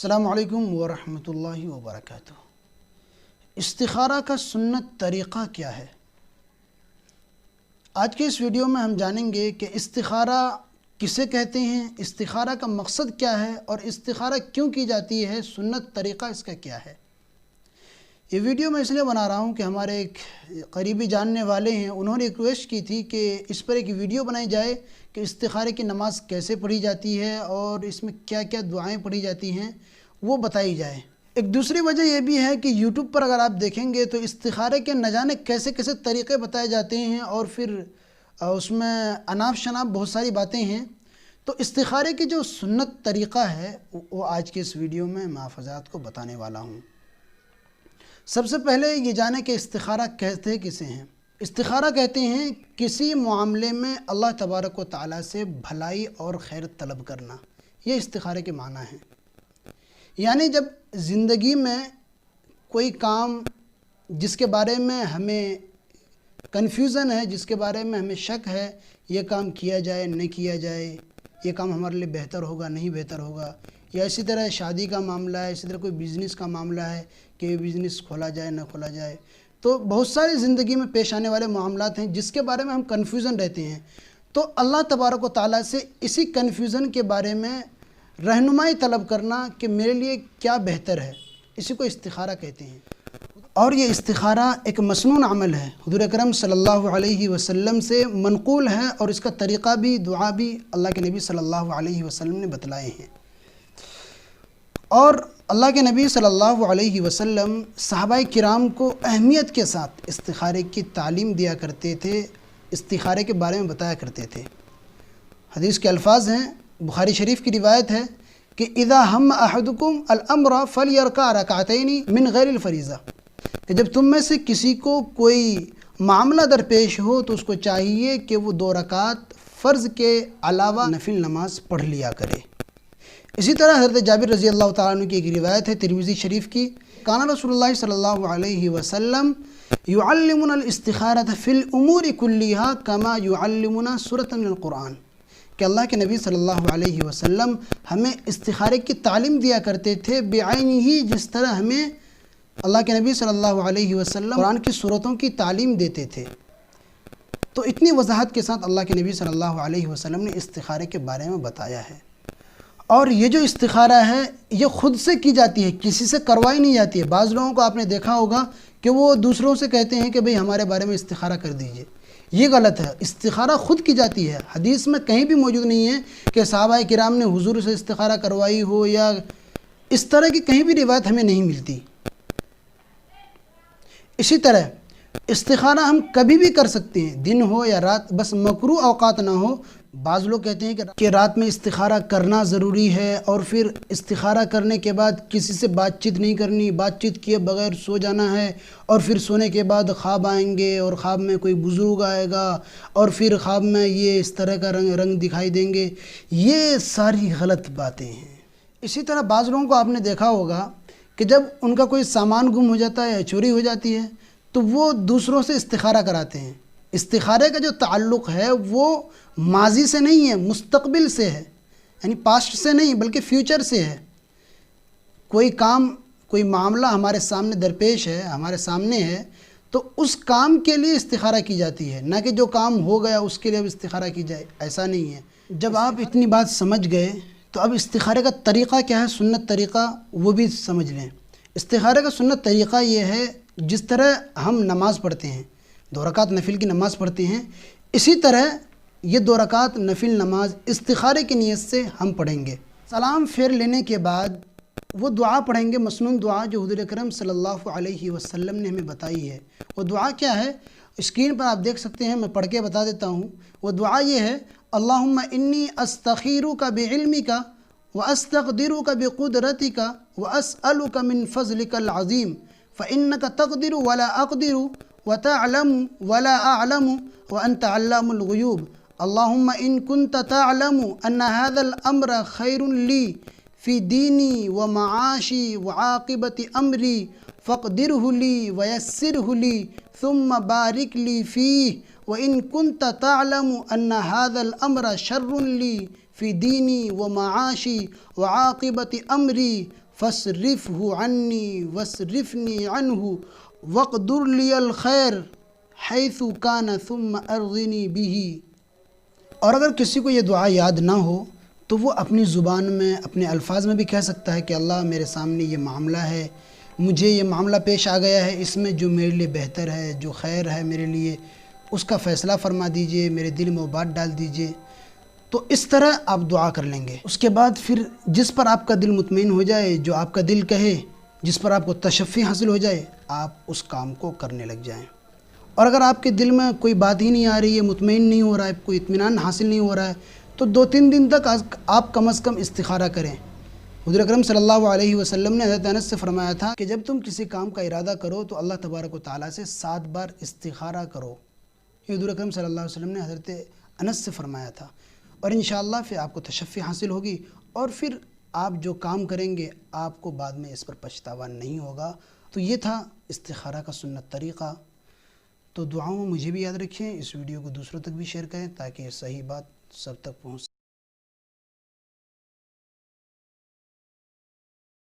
السلام علیکم ورحمۃ اللہ وبرکاتہ۔ استخارہ کا سنت طریقہ کیا ہے؟ آج کے اس ویڈیو میں ہم جانیں گے کہ استخارہ کسے کہتے ہیں، استخارہ کا مقصد کیا ہے اور استخارہ کیوں کی جاتی ہے، سنت طریقہ اس کا کیا ہے۔ یہ ویڈیو میں اس لیے بنا رہا ہوں کہ ہمارے ایک قریبی جاننے والے ہیں، انہوں نے ریکویسٹ کی تھی کہ اس پر ایک ویڈیو بنائی جائے کہ استخارے کی نماز کیسے پڑھی جاتی ہے اور اس میں کیا کیا دعائیں پڑھی جاتی ہیں وہ بتائی جائے۔ ایک دوسری وجہ یہ بھی ہے کہ یوٹیوب پر اگر آپ دیکھیں گے تو استخارے کے نہ جانے کیسے کیسے طریقے بتائے جاتے ہیں اور پھر اس میں اناپ شناپ بہت ساری باتیں ہیں۔ تو استخارے کی جو سنت طریقہ ہے وہ آج کے اس ویڈیو میں محفوظات کو بتانے والا ہوں۔ سب سے پہلے یہ جانیں کہ استخارہ کہتے کسے ہیں۔ استخارہ کہتے ہیں کسی معاملے میں اللہ تبارک و تعالیٰ سے بھلائی اور خیر طلب کرنا، یہ استخارے کے معنی ہیں۔ یعنی جب زندگی میں کوئی کام جس کے بارے میں ہمیں کنفیوژن ہے، جس کے بارے میں ہمیں شک ہے، یہ کام کیا جائے نہ کیا جائے، یہ کام ہمارے لیے بہتر ہوگا نہیں بہتر ہوگا، یا اسی طرح شادی کا معاملہ ہے، اسی طرح کوئی بزنس کا معاملہ ہے کہ یہ بزنس کھولا جائے نہ کھولا جائے، تو بہت سارے زندگی میں پیش آنے والے معاملات ہیں جس کے بارے میں ہم کنفیوژن رہتے ہیں۔ تو اللہ تبارک و تعالیٰ سے اسی کنفیوژن کے بارے میں رہنمائی طلب کرنا کہ میرے لیے کیا بہتر ہے، اسی کو استخارہ کہتے ہیں۔ اور یہ استخارہ ایک مسنون عمل ہے، حضور اکرم صلی اللہ علیہ وسلم سے منقول ہے اور اس کا طریقہ بھی دعا بھی اللہ کے نبی صلی اللہ علیہ وسلم نے بتلائے ہیں۔ اور اللہ کے نبی صلی اللہ علیہ وسلم صحابہ کرام کو اہمیت کے ساتھ استخارے کی تعلیم دیا کرتے تھے، استخارے کے بارے میں بتایا کرتے تھے۔ حدیث کے الفاظ ہیں، بخاری شریف کی روایت ہے کہ اذا ہم احدکم الامر فلیرکع رکعتین من غیر الفریضہ، کہ جب تم میں سے کسی کو کوئی معاملہ درپیش ہو تو اس کو چاہیے کہ وہ 2 رکعت فرض کے علاوہ نفل نماز پڑھ لیا کرے۔ اسی طرح حضرت جابر رضی اللہ تعالیٰ عنہ کی ایک روایت ہے ترمذی شریف کی، کان رسول اللہ صلی اللہ علیہ وسلم یعلمنا الاستخارۃ فی الامور کلیہا کما یعلمنا سورۃ من القرآن، کہ اللہ کے نبی صلی اللہ علیہ وسلم ہمیں استخارے کی تعلیم دیا کرتے تھے بعینہ ہی، جس طرح ہمیں اللہ کے نبی صلی اللہ علیہ وسلم قرآن کی صورتوں کی تعلیم دیتے تھے۔ تو اتنی وضاحت کے ساتھ اللہ کے نبی صلی اللہ علیہ وسلم نے استخارے کے بارے میں بتایا ہے۔ اور یہ جو استخارہ ہے یہ خود سے کی جاتی ہے، کسی سے کروائی نہیں جاتی ہے۔ بعض لوگوں کو آپ نے دیکھا ہوگا کہ وہ دوسروں سے کہتے ہیں کہ بھئی ہمارے بارے میں استخارہ کر دیجئے، یہ غلط ہے۔ استخارہ خود کی جاتی ہے، حدیث میں کہیں بھی موجود نہیں ہے کہ صحابہ کرام نے حضور سے استخارہ کروائی ہو، یا اس طرح کی کہیں بھی روایت ہمیں نہیں ملتی۔ اسی طرح استخارہ ہم کبھی بھی کر سکتے ہیں، دن ہو یا رات، بس مکروہ اوقات نہ ہو۔ بعض لوگ کہتے ہیں کہ رات میں استخارہ کرنا ضروری ہے، اور پھر استخارہ کرنے کے بعد کسی سے بات چیت نہیں کرنی، بات چیت کیے بغیر سو جانا ہے، اور پھر سونے کے بعد خواب آئیں گے اور خواب میں کوئی بزرگ آئے گا اور پھر خواب میں یہ اس طرح کا رنگ دکھائی دیں گے، یہ ساری غلط باتیں ہیں۔ اسی طرح بعض لوگوں کو آپ نے دیکھا ہوگا کہ جب ان کا کوئی سامان گم ہو جاتا ہے یا چوری ہو جاتی ہے تو وہ دوسروں سے استخارہ کراتے ہیں۔ استخارے کا جو تعلق ہے وہ ماضی سے نہیں ہے، مستقبل سے ہے، یعنی پاسٹ سے نہیں بلکہ فیوچر سے ہے۔ کوئی کام، کوئی معاملہ ہمارے سامنے درپیش ہے، ہمارے سامنے ہے، تو اس کام کے لیے استخارہ کی جاتی ہے، نہ کہ جو کام ہو گیا اس کے لیے اب استخارہ کی جائے، ایسا نہیں ہے۔ جب آپ اتنی بات سمجھ گئے تو اب استخارے کا طریقہ کیا ہے، سنت طریقہ، وہ بھی سمجھ لیں۔ استخارے کا سنت طریقہ یہ ہے، جس طرح ہم نماز پڑھتے ہیں، 2 رکعت نفل کی نماز پڑھتے ہیں، اسی طرح یہ 2 رکعت نفل نماز استخارے کی نیت سے ہم پڑھیں گے۔ سلام پھیر لینے کے بعد وہ دعا پڑھیں گے، مسنون دعا جو حضور اکرم صلی اللہ علیہ وسلم نے ہمیں بتائی ہے۔ وہ دعا کیا ہے، اسکرین پر آپ دیکھ سکتے ہیں، میں پڑھ کے بتا دیتا ہوں۔ وہ دعا یہ ہے، اللہم انی استخیرک بعلمک واستقدرک بقدرتک واسألک من فضلک العظیم فإنک تقدر ولا اقدر وتعلم ولا اعلم وانت علام الغیوب اللہم ان كنت تعلم ان هذا الامر خیر لی فی دینی ومعاشی وعاقبت امری فاقدره لی ویسره لی ثم بارک لی فیہ وان كنت تعلم ان هذا الامر شر لی فی دینی ومعاشی وعاقبت امری فاصرفہ عنی واصرفنی عنہ واقدر لی الخیر حیث کان ثم ارضنی بہ۔ اور اگر کسی کو یہ دعا یاد نہ ہو تو وہ اپنی زبان میں اپنے الفاظ میں بھی کہہ سکتا ہے کہ اللہ میرے سامنے یہ معاملہ ہے، مجھے یہ معاملہ پیش آ گیا ہے، اس میں جو میرے لیے بہتر ہے، جو خیر ہے میرے لیے، اس کا فیصلہ فرما دیجئے، میرے دل میں وہ بات ڈال دیجئے۔ تو اس طرح آپ دعا کر لیں گے۔ اس کے بعد پھر جس پر آپ کا دل مطمئن ہو جائے، جو آپ کا دل کہے، جس پر آپ کو تشفی حاصل ہو جائے، آپ اس کام کو کرنے لگ جائیں۔ اور اگر آپ کے دل میں کوئی بات ہی نہیں آ رہی ہے، مطمئن نہیں ہو رہا ہے، کوئی اطمینان حاصل نہیں ہو رہا ہے، تو 2-3 دن تک آپ کم از کم استخارہ کریں۔ حضور اکرم صلی اللہ علیہ وسلم نے حضرت انس سے فرمایا تھا کہ جب تم کسی کام کا ارادہ کرو تو اللہ تبارک و تعالیٰ سے 7 بار استخارہ کرو۔ یہ حضور اکرم صلی اللہ علیہ وسلم نے حضرت انس سے فرمایا تھا، اور انشاءاللہ پھر آپ کو تشفی حاصل ہوگی، اور پھر آپ جو کام کریں گے آپ کو بعد میں اس پر پچھتاوا نہیں ہوگا۔ تو یہ تھا استخارہ کا سنت طریقہ۔ تو دعاؤں میں مجھے بھی یاد رکھیں، اس ویڈیو کو دوسروں تک بھی شیئر کریں تاکہ یہ صحیح بات سب تک پہنچ